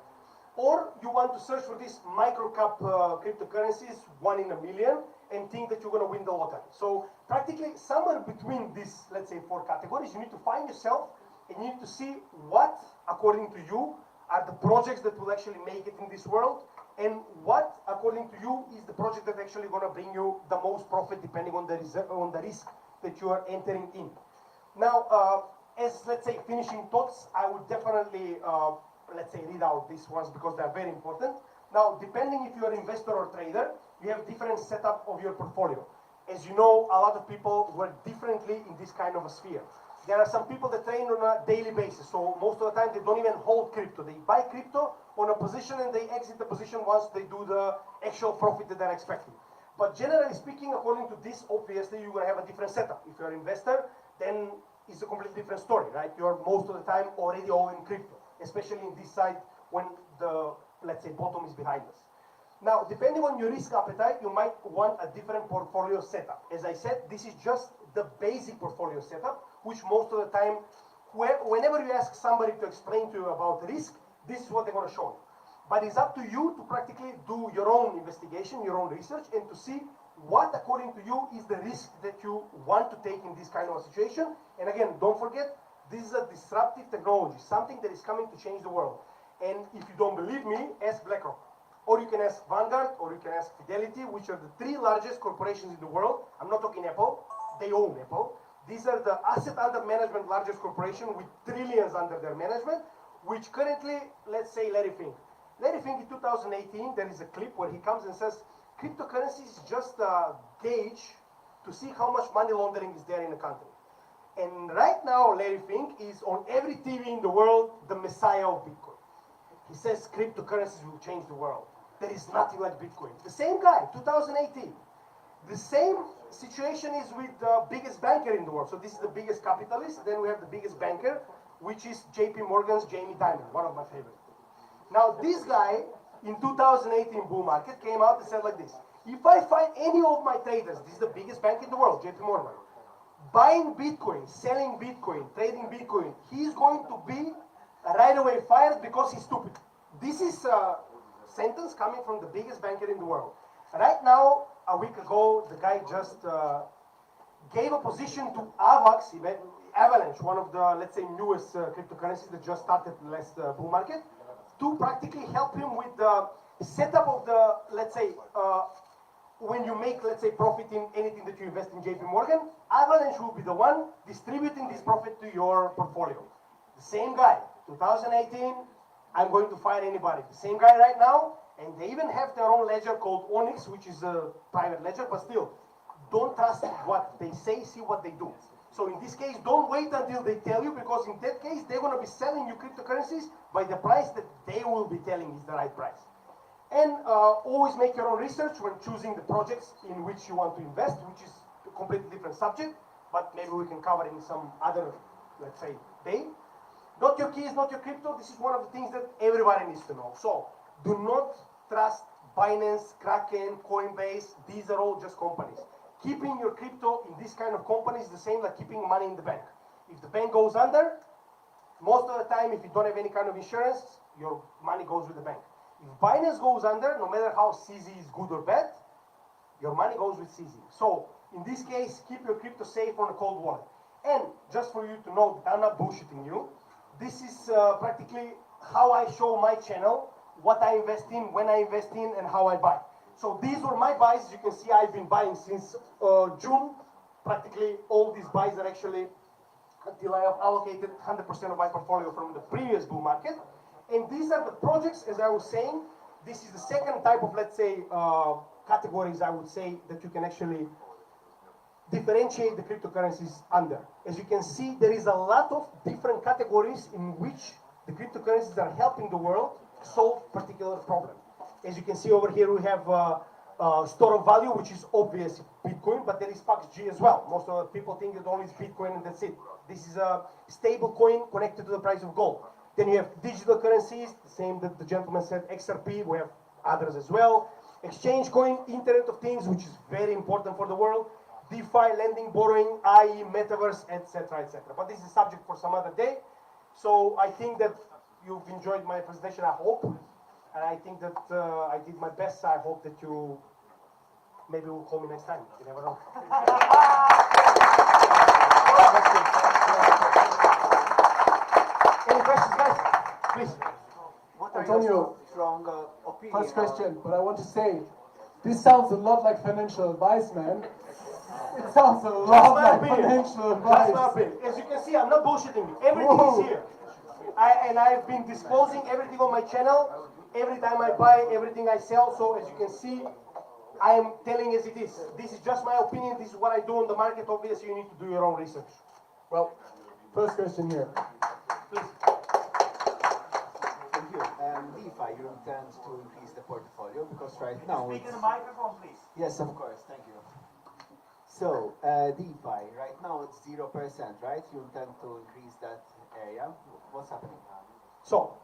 [SPEAKER 6] Or you want to search for these micro-cap cryptocurrencies, 1 in a million, and think that you're going to win the lottery. So practically somewhere between these, let's say, 4 categories, you need to find yourself and you need to see what, according to you, are the projects that will actually make it in this world, and what, according to you, is the project that actually going to bring you the most profit depending on the risk that you are entering in. Now, as, let's say, finishing thoughts, I would definitely let's say, read out these ones because they're very important. Now, depending if you're an investor or trader, you have different setup of your portfolio. As you know, a lot of people work differently in this kind of a sphere. There are some people that trade on a daily basis, so most of the time they don't even hold crypto. They buy crypto on a position and they exit the position once they do the actual profit that they're expecting. But generally speaking, according to this, obviously you're going to have a different setup. If you're an investor, then it's a completely different story, right? You're most of the time already owning crypto, especially in this side when the, let's say, bottom is behind us. Now, depending on your risk appetite, you might want a different portfolio setup. As I said, this is just the basic portfolio setup, which most of the time, whenever you ask somebody to explain to you about risk, this is what they're going to show you. But it's up to you to practically do your own investigation, your own research, and to see what, according to you, is the risk that you want to take in this kind of a situation. And again, don't forget, this is a disruptive technology, something that is coming to change the world. And if you don't believe me, ask BlackRock. Or you can ask Vanguard, or you can ask Fidelity, which are the 3 largest corporations in the world. I'm not talking Apple, they own Apple. These are the asset under management largest corporation with trillions under their management, which currently, let's say Larry Fink. Larry Fink in 2018, there is a clip where he comes and says, cryptocurrency is just a gauge to see how much money laundering is there in the country. And right now, Larry Fink is on every TV in the world, the messiah of Bitcoin. He says cryptocurrencies will change the world. There is nothing like Bitcoin. The same guy, 2018. The same situation is with the biggest banker in the world. So this is the biggest capitalist. Then we have the biggest banker, which is JP Morgan's Jamie Dimon, one of my favorites. Now this guy, in 2018 bull market, came out and said like this: if I find any of my traders, this is the biggest bank in the world, JP Morgan, buying Bitcoin, selling Bitcoin, trading Bitcoin, he's going to be right away fired because he's stupid. This is a sentence coming from the biggest banker in the world. Right now, a week ago, the guy just gave a position to Avalanche, one of the, let's say, newest cryptocurrencies that just started the last bull market, to practically help him with the setup of the, let's say, when you make, let's say, profit in anything that you invest in JP Morgan, Avalanche will be the one distributing this profit to your portfolio. The same guy, 2018, I'm going to fire anybody. The same guy right now, and they even have their own ledger called Onyx, which is a private ledger, but still, don't trust what they say, see what they do. So in this case, don't wait until they tell you, because in that case, they're going to be selling you cryptocurrencies by the price that they will be telling is the right price. And always make your own research when choosing the projects in which you want to invest, which is a completely different subject, but maybe we can cover in some other, let's say, day. Not your keys, not your crypto. This is one of the things that everybody needs to know. So do not trust Binance, Kraken, Coinbase. These are all just companies. Keeping your crypto in this kind of companies is the same like keeping money in the bank. If the bank goes under, most of the time, if you don't have any kind of insurance, your money goes with the bank. If Binance goes under, no matter how CZ is good or bad, your money goes with CZ. So in this case, keep your crypto safe on a cold wallet. And just for you to know that I'm not bullshitting you, this is practically how I show my channel, what I invest in, when I invest in, and how I buy. So these were my buys. As you can see, I've been buying since June. Practically all these buys are actually until I have allocated 100% of my portfolio from the previous bull market. And these are the projects, as I was saying. This is the second type of, let's say, categories, I would say, that you can actually differentiate the cryptocurrencies under. As you can see, there is a lot of different categories in which the cryptocurrencies are helping the world solve particular problem. As you can see over here, we have store of value, which is obviously Bitcoin, but there is PAX-G as well. Most of the people think that only is Bitcoin and that's it. This is a stable coin connected to the price of gold. Then you have digital currencies, the same that the gentleman said, XRP, we have others as well. Exchange coin, Internet of Things, which is very important for the world. DeFi, lending, borrowing, IE, metaverse, etc., etc. But this is a subject for some other day. So I think that you've enjoyed my presentation, I hope. And I think that I did my best. I hope that you maybe will call me next time. You never know. Any questions, guys? Please.
[SPEAKER 2] What are
[SPEAKER 1] Antonio,
[SPEAKER 2] your strong opinion?
[SPEAKER 1] First question, but I want to say, this sounds a lot like financial advice, man. It sounds a lot like financial advice.
[SPEAKER 6] Just my opinion. As you can see, I'm not bullshitting you. Everything is here. I've been disclosing everything on my channel. Every time I buy, everything I sell. So as you can see, I am telling as it is. This is just my opinion. This is what I do on the market. Obviously, you need to do your own research.
[SPEAKER 1] Well, First question here.
[SPEAKER 6] Please.
[SPEAKER 2] Thank you. DeFi, you intend to increase the portfolio because right now
[SPEAKER 6] Speak in
[SPEAKER 2] it's...
[SPEAKER 6] the microphone, please.
[SPEAKER 2] Yes, of course. Thank you. So, DeFi, right now it's 0%, right? You intend to increase that area. What's happening?
[SPEAKER 6] So,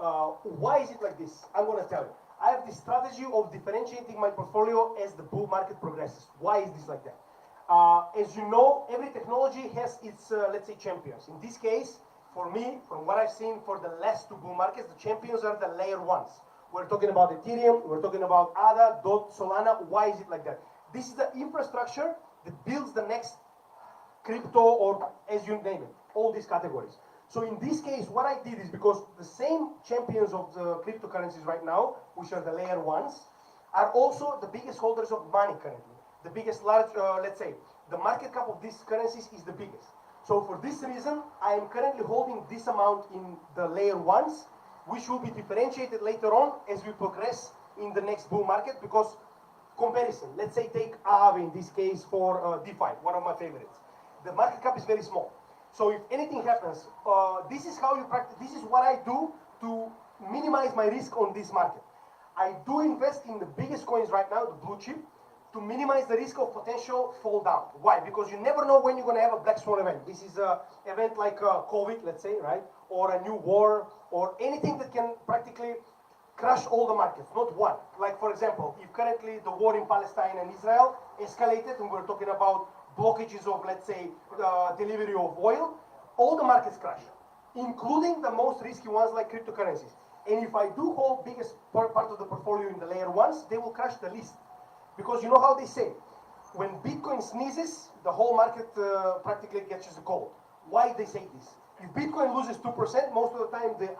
[SPEAKER 6] why is it like this? I'm going to tell you. I have the strategy of differentiating my portfolio as the bull market progresses. Why is this like that? As you know, every technology has its, let's say, champions. In this case, for me, from what I've seen for the last two bull markets, the champions are the layer ones. We're talking about Ethereum, we're talking about ADA, DOT, Solana. Why is it like that? This is the infrastructure that builds the next crypto, or as you name it, all these categories. So in this case, what I did is because the same champions of the cryptocurrencies right now, which are the layer ones, are also the biggest holders of money currently. The biggest large, let's say, the market cap of these currencies is the biggest. So for this reason, I am currently holding this amount in the layer ones, which will be differentiated later on as we progress in the next bull market. Because comparison, let's say take Aave in this case for DeFi, one of my favorites. The market cap is very small. So if anything happens, this is how you practice. This is what I do to minimize my risk on this market. I do invest in the biggest coins right now, the blue chip, to minimize the risk of potential fall down. Why? Because you never know when you're going to have a black swan event. This is an event like COVID, let's say, right? Or a new war, or anything that can practically crush all the markets, not one. Like, for example, if currently the war in Palestine and Israel escalated, and we're talking about blockages of, let's say, delivery of oil, all the markets crash, including the most risky ones like cryptocurrencies. And if I do hold biggest part of the portfolio in the layer ones, they will crash the least. Because you know how they say, when Bitcoin sneezes, the whole market practically catches a cold. Why they say this? If Bitcoin loses 2%, most of the time the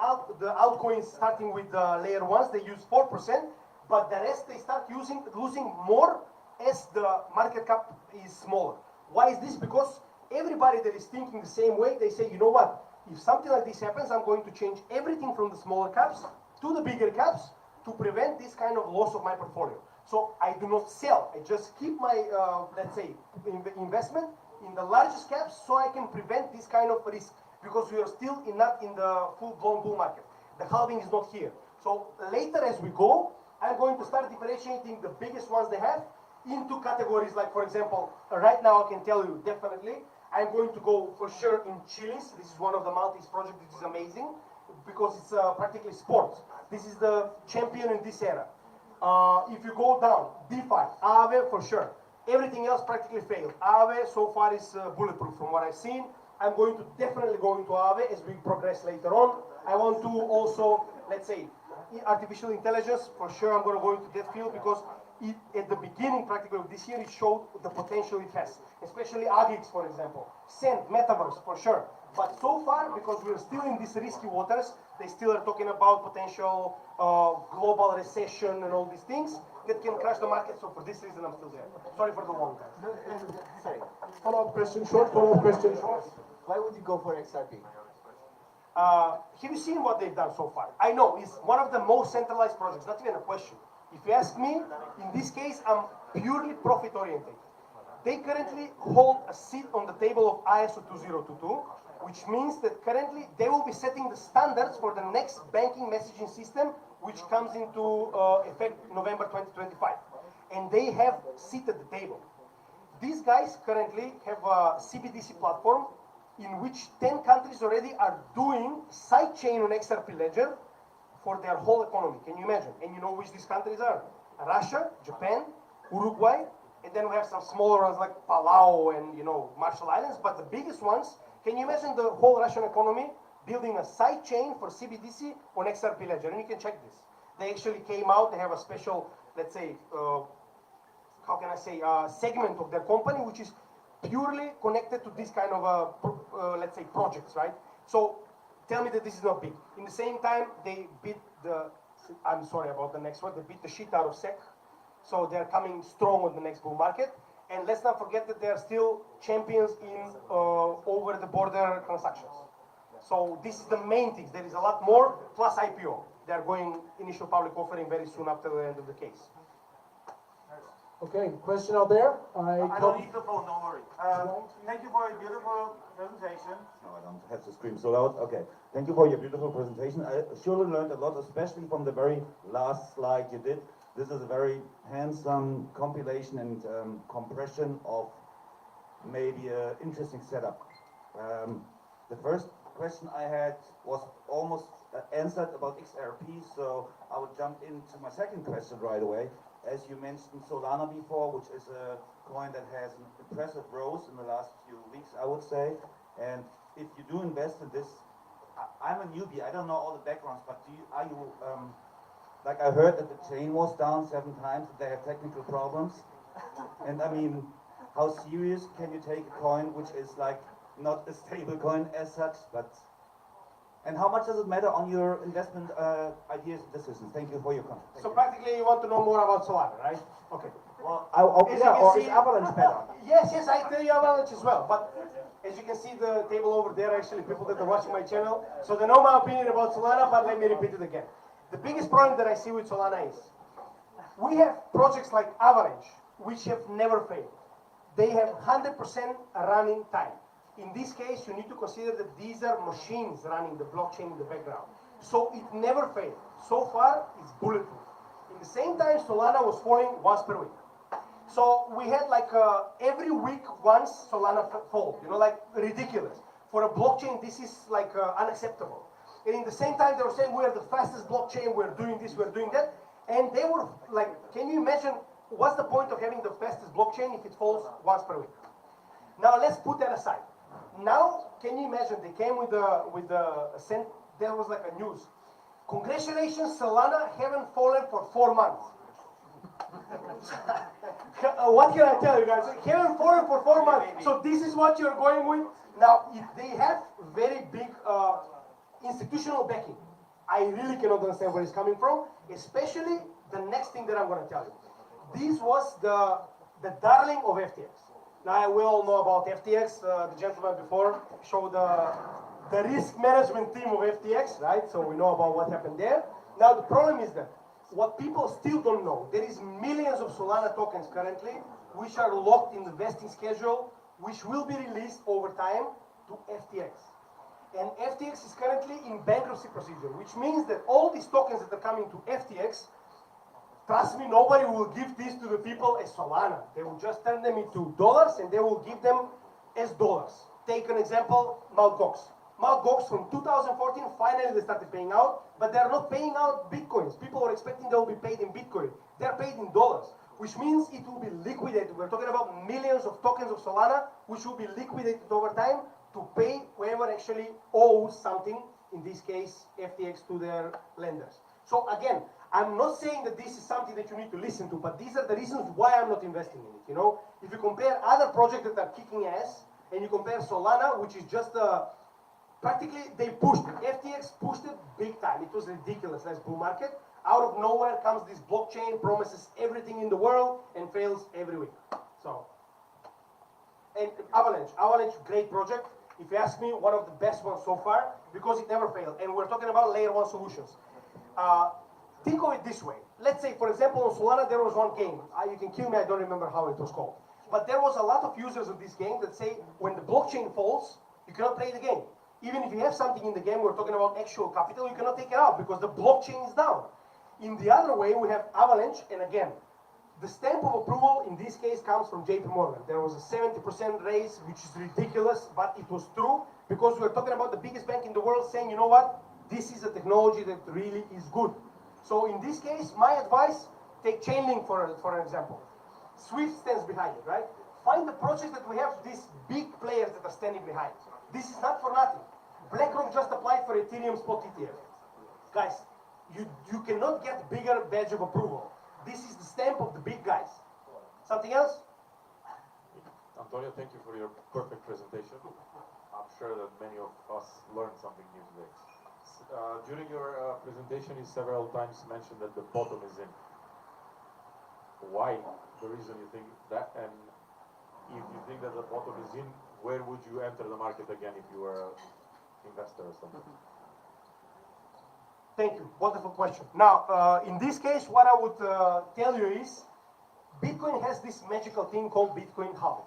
[SPEAKER 6] altcoins starting with the layer ones, they use 4%, but the rest they start losing more as the market cap is smaller. Why is this? Because everybody that is thinking the same way, they say, you know what, if something like this happens, I'm going to change everything from the smaller caps to the bigger caps to prevent this kind of loss of my portfolio. So I do not sell, I just keep my, let's say, investment in the largest caps so I can prevent this kind of risk, because we are still not in the full-blown bull market. The halving is not here. So later as we go, I'm going to start differentiating the biggest ones they have into categories. Like, for example, right now I can tell you definitely, I'm going to go for sure in Chilis. This is one of the Maltese projects which is amazing because it's practically sports. This is the champion in this era. If you go down, DeFi, Aave for sure. Everything else practically failed. Aave so far is bulletproof from what I've seen. I'm going to definitely go into Aave as we progress later on. I want to also, let's say, artificial intelligence, for sure I'm going to go into that field because at the beginning practically of this year it showed the potential it has. Especially Agix, for example. Send, Metaverse, for sure. But so far, because we're still in these risky waters, they still are talking about potential global recession and all these things that can crash the market. So for this reason, I'm still there. Sorry for the long time.
[SPEAKER 2] Sorry.
[SPEAKER 1] Follow-up question, short follow-up question.
[SPEAKER 2] Why would you go for XRP?
[SPEAKER 6] Have you seen what they've done so far? I know, it's one of the most centralized projects, not even a question. If you ask me, in this case, I'm purely profit-oriented. They currently hold a seat on the table of ISO 2022, which means that currently they will be setting the standards for the next banking messaging system, which comes into effect November 2025. And they have seat at the table. These guys currently have a CBDC platform in which 10 countries already are doing sidechain on XRP Ledger for their whole economy. Can you imagine? And you know which these countries are? Russia, Japan, Uruguay, and then we have some smaller ones like Palau and, you know, Marshall Islands. But the biggest ones, can you imagine the whole Russian economy building a sidechain for CBDC on XRP Ledger? And you can check this. They actually came out, they have a special, let's say, how can I say, segment of their company, which is purely connected to this kind of, let's say, projects, right? So tell me that this is not big. In the same time, they beat the, I'm sorry about the next one, they beat the shit out of SEC. So they're coming strong on the next bull market. And let's not forget that they're still champions in over-the-border transactions. So this is the main thing. There is a lot more, plus IPO. They're going initial public offering very soon after the end of the case.
[SPEAKER 1] Okay, question out there?
[SPEAKER 7] I don't need the phone, don't worry. Thank you for a beautiful presentation.
[SPEAKER 8] No, I don't have to scream so loud. Okay. Thank you for your beautiful presentation. I surely learned a lot, especially from the very last slide you did. This is a very handsome compilation and compression of maybe an interesting setup. The first question I had was almost answered about XRP, so I would jump into my second question right away. As you mentioned Solana before, which is a coin that has an impressive growth in the last few weeks, I would say. And if you do invest in this, I'm a newbie, I don't know all the backgrounds, but like I heard that the chain was down 7 times, that they have technical problems. And I mean, how serious can you take a coin which is like not a stable coin as such, but and how much does it matter on your investment ideas and decisions? Thank you for your comment.
[SPEAKER 6] So practically you want to know more about Solana, right? Okay.
[SPEAKER 8] Well,
[SPEAKER 6] As you
[SPEAKER 8] yeah,
[SPEAKER 6] can
[SPEAKER 8] or
[SPEAKER 6] see-
[SPEAKER 8] is Avalanche better?
[SPEAKER 6] Yes, I tell you Avalanche as well. But as you can see the table over there, actually people that are watching my channel, so they know my opinion about Solana, but let me repeat it again. The biggest problem that I see with Solana is, we have projects like Avalanche, which have never failed. They have 100% running time. In this case, you need to consider that these are machines running the blockchain in the background. So it never failed. So far, it's bulletproof. In the same time, Solana was falling once per week. So we had like every week once Solana fall, you know, like ridiculous. For a blockchain, this is like unacceptable. And in the same time, they were saying we are the fastest blockchain, we're doing this, we're doing that. And they were like, can you imagine what's the point of having the fastest blockchain if it falls once per week? Now let's put that aside. Now, can you imagine, they came with there was like a news. Congratulations, Solana haven't fallen for 4 months. What can I tell you guys? Haven't fallen for 4 months. So this is what you're going with? Now, if they have very big institutional backing, I really cannot understand where it's coming from, especially the next thing that I'm going to tell you. This was the darling of FTX. Now, we all know about FTX. The gentleman before showed the risk management team of FTX, right? So we know about what happened there. Now, the problem is that what people still don't know, there is millions of Solana tokens currently, which are locked in the vesting schedule, which will be released over time to FTX. And FTX is currently in bankruptcy procedure, which means that all these tokens that are coming to FTX, trust me, nobody will give these to the people as Solana. They will just turn them into dollars and they will give them as dollars. Take an example, Mt. Gox. Mt. Gox from 2014, finally they started paying out, but they're not paying out Bitcoins. People were expecting they will be paid in Bitcoin. They're paid in dollars, which means it will be liquidated. We're talking about millions of tokens of Solana, which will be liquidated over time to pay whoever actually owes something, in this case, FTX, to their lenders. So again, I'm not saying that this is something that you need to listen to, but these are the reasons why I'm not investing in it, you know? If you compare other projects that are kicking ass, and you compare Solana, which is just practically, they pushed it. FTX pushed it big time. It was ridiculous, last bull market. Out of nowhere comes this blockchain, promises everything in the world, and fails every week. So, and Avalanche, great project. If you ask me, one of the best ones so far, because it never failed. And we're talking about layer 1 solutions. Think of it this way. Let's say, for example, on Solana, there was one game. You can kill me, I don't remember how it was called. But there was a lot of users of this game that say, when the blockchain falls, you cannot play the game. Even if you have something in the game, we're talking about actual capital, you cannot take it out because the blockchain is down. In the other way, we have Avalanche, and again, the stamp of approval in this case comes from JP Morgan. There was a 70% raise, which is ridiculous, but it was true because we're talking about the biggest bank in the world saying, you know what, this is a technology that really is good. So in this case, my advice, take Chainlink for an example. Swift stands behind it, right? Find the projects that we have these big players that are standing behind. This is not for nothing. BlackRock just applied for Ethereum spot ETF. Guys, you cannot get bigger badge of approval. This is the stamp of the big guys. Something else?
[SPEAKER 9] Antonio, thank you for your perfect presentation. I'm sure that many of us learned something new today. During your presentation, you several times mentioned that the bottom is in. Why? The reason you think that, and if you think that the bottom is in, where would you enter the market again if you were an investor or something?
[SPEAKER 6] Thank you. Wonderful question. Now, in this case, what I would tell you is, Bitcoin has this magical thing called Bitcoin halving.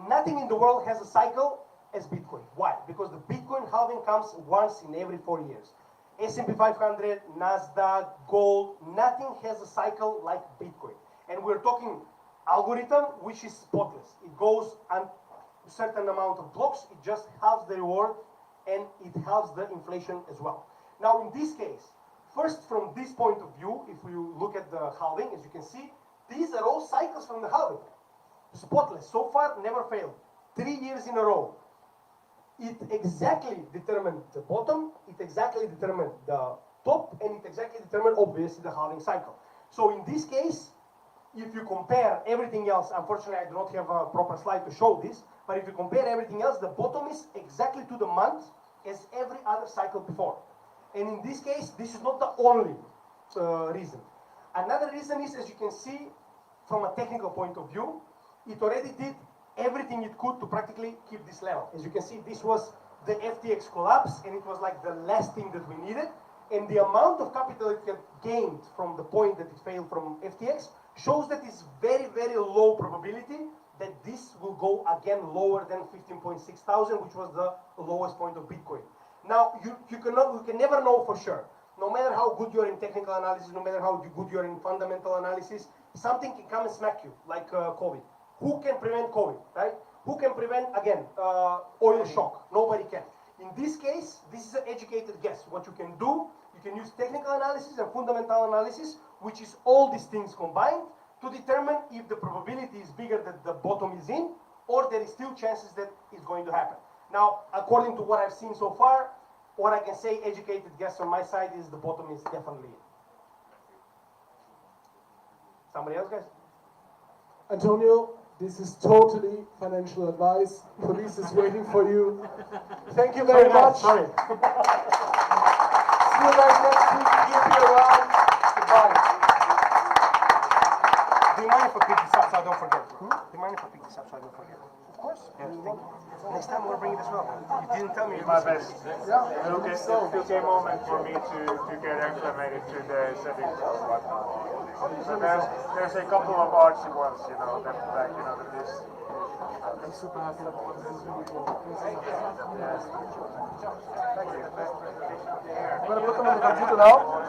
[SPEAKER 6] Nothing in the world has a cycle as Bitcoin. Why? Because the Bitcoin halving comes once in every 4 years. S&P 500, Nasdaq, gold, nothing has a cycle like Bitcoin. And we're talking algorithm which is spotless. It goes on a certain amount of blocks, it just halves the reward and it halves the inflation as well. Now in this case, first from this point of view, if you look at the halving, as you can see, these are all cycles from the halving. Spotless, so far never failed. 3 years in a row. It exactly determined the bottom, it exactly determined the top, and it exactly determined obviously the halving cycle. So in this case, if you compare everything else, unfortunately I do not have a proper slide to show this, but if you compare everything else, the bottom is exactly to the month as every other cycle before. And in this case, this is not the only reason. Another reason is, as you can see, from a technical point of view, it already did everything it could to practically keep this level. As you can see, this was the FTX collapse, and it was like the last thing that we needed. And the amount of capital it had gained from the point that it failed from FTX shows that it's very, very low probability that this will go again lower than 15.6 thousand, which was the lowest point of Bitcoin. Now, you can never know for sure. No matter how good you're in technical analysis, no matter how good you're in fundamental analysis, something can come and smack you, like COVID. Who can prevent COVID, right? Who can prevent, again, oil shock? Nobody can. In this case, this is an educated guess. What you can do, you can use technical analysis and fundamental analysis, which is all these things combined, to determine if the probability is bigger that the bottom is in, or there is still chances that it's going to happen. Now, according to what I've seen so far, what I can say, educated guess on my side, is the bottom is definitely in. Somebody else, guys?
[SPEAKER 1] Antonio, this is totally financial advice. Police is waiting for you. Thank you very much.
[SPEAKER 6] Sorry.
[SPEAKER 1] See you guys next week. You'll be around. Goodbye.
[SPEAKER 6] Do you mind if I pick this up so I don't forget? Do you mind if I pick this up so I don't forget? Of course. Yeah, thank you. Next time we'll bring it as well. You didn't tell me.
[SPEAKER 7] My best.
[SPEAKER 1] Yeah.
[SPEAKER 7] It took a moment for me to get acclimated to the settings and whatnot. So there's a couple of artsy ones, you know, that this.
[SPEAKER 1] I'm super happy about this. This is really cool.
[SPEAKER 7] Thank you.
[SPEAKER 1] I'm going to put them on the computer now.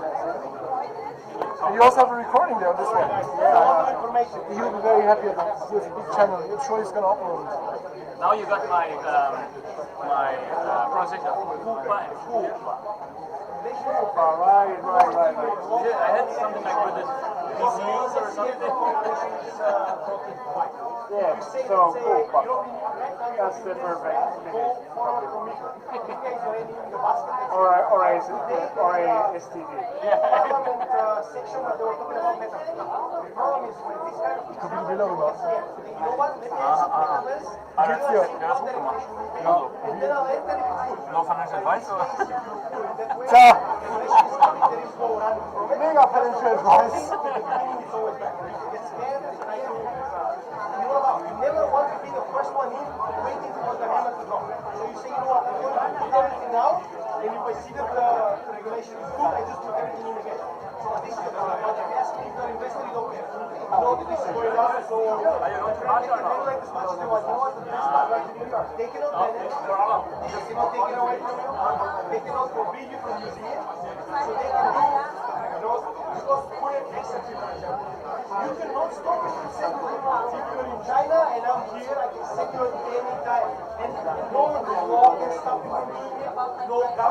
[SPEAKER 1] And you also have a recording there on this one.
[SPEAKER 6] Yeah.
[SPEAKER 1] He'll be very happy about this. He has a big channel. I'm sure he's going to upload it.
[SPEAKER 10] Now you got my pronunciation.
[SPEAKER 7] Right.
[SPEAKER 10] Yeah, I had something like with this disease or something.
[SPEAKER 7] Yeah, so cool. That's the perfect finish. or a STD.
[SPEAKER 6] Section where they were talking about metaphor. The problem is when this kind of
[SPEAKER 1] Could be the below about.
[SPEAKER 6] you know what? Let me answer the others. And then I'll enter if it's good.
[SPEAKER 10] No financial advice? Or?
[SPEAKER 1] Ciao.
[SPEAKER 6] There is no run from it.
[SPEAKER 1] Mega financial advice.
[SPEAKER 6] It's always bad. You get scared and try to, you know how, you never want to be the first one in, waiting for the hammer to drop. So you say, you know what, I'm going to put everything out, and if I see that the regulation is good, I just put everything in again. So this is the problem. But if you ask me if you're an investor, you don't care. You know that this is going on, so they can regulate as much as they want. You know what, the best part right in New York, they cannot ban it, they cannot take it away from you, they cannot forbid you from using it, so they can do, you know, because we're excellent, for example. You cannot stop it from sending it. If you're in China and I'm here, I can send you at any time. And no law can stop you from doing it. No government.